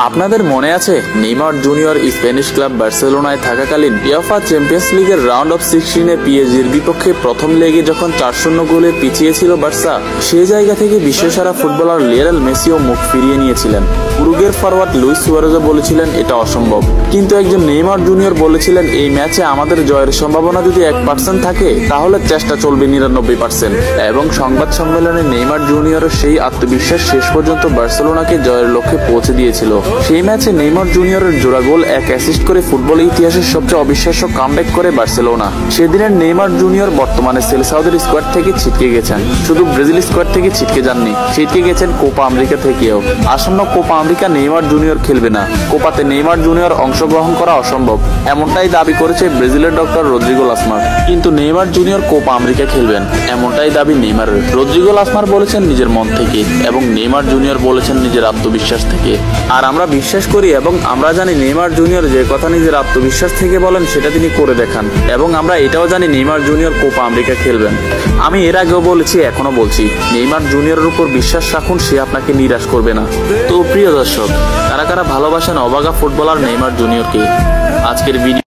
আপনাদের মনে আছে নেইমার জুনিয়র স্প্যানিশ ক্লাব বার্সেলোনায় থাকাকালীন ইউএফা চ্যাম্পিয়ন্স লিগের রাউন্ড অফ 16-এ পিএসজির বিপক্ষে প্রথম লেগে যখন 4-0 গোলে পিছিয়ে ছিল বার্সা, সেই জায়গা থেকে বিশ্বসেরা ফুটবলার লিওনেল মেসিও মুখ ফিরিয়ে নিয়েছিলেন। উরুগুয়ের ফরওয়ার্ড লুইস সুয়ারেজও বলেছিলেন এটা অসম্ভব, কিন্তু একজন নেইমার জুনিয়র বলেছিলেন এই ম্যাচে আমাদের জয়ের সম্ভাবনা যদি 1% থাকে তাহলে চেষ্টা চলবে 99%। এবং সংবাদ সম্মেলনে নেইমার জুনিয়রের সেই আত্মবিশ্বাস শেষ পর্যন্ত বার্সেলোনাকে জয়ের লক্ষ্যে পৌঁছে দিয়েছিল। সেই ম্যাচে নেইমার জুনিয়রের জোড়া গোল, 1 অ্যাসিস্ট করে ফুটবল ইতিহাসের সবচেয়ে অবিশ্বাস্য কামব্যাক করে বার্সেলোনা। সেদিনের নেইমার জুনিয়র বর্তমানে সেলসাওদের স্কোয়াড থেকে ছিটকে গেছেন। শুধু ব্রাজিল স্কোয়াড থেকে ছিটকে যাননি, ছিটকে গেছেন কোপা আমেরিকা থেকেও। আসন্ন কোপা আমেরিকা নেইমার জুনিয়র খেলবে না। কোপাতে নেইমার জুনিয়র অংশগ্রহণ করা অসম্ভব, এমনটাই দাবি করেছে ব্রাজিলের ডক্টর রদ্রিগো লাসমার। কিন্তু নেইমার জুনিয়র কোপা আমেরিকা খেলবেন, এমনটাই দাবি নেইমারের। রদ্রিগো লাসমার বলেছেন নিজের মন থেকে, এবং নেইমার জুনিয়র বলেছেন নিজের আত্মবিশ্বাস থেকে। আর আমরা বিশ্বাস করি এবং আমরা জানি নেইমার জুনিয়র যে কথা নিজের আত্মবিশ্বাস থেকে বলেন সেটা তিনি করে দেখান। এবং আমরা এটাও জানি নেইমার জুনিয়র কোপা আমেরিকা খেলবেন। আমি এর আগেও বলেছি, এখনো বলছি, নেইমার জুনিয়রের উপর বিশ্বাস রাখুন, সে আপনাকে নিরাশ করবে না। তো প্রিয় দর্শক, কারা কারা ভালোবাসেন অবাগা ফুটবলার নেইমার জুনিয়রকে? আজকের ভিডিও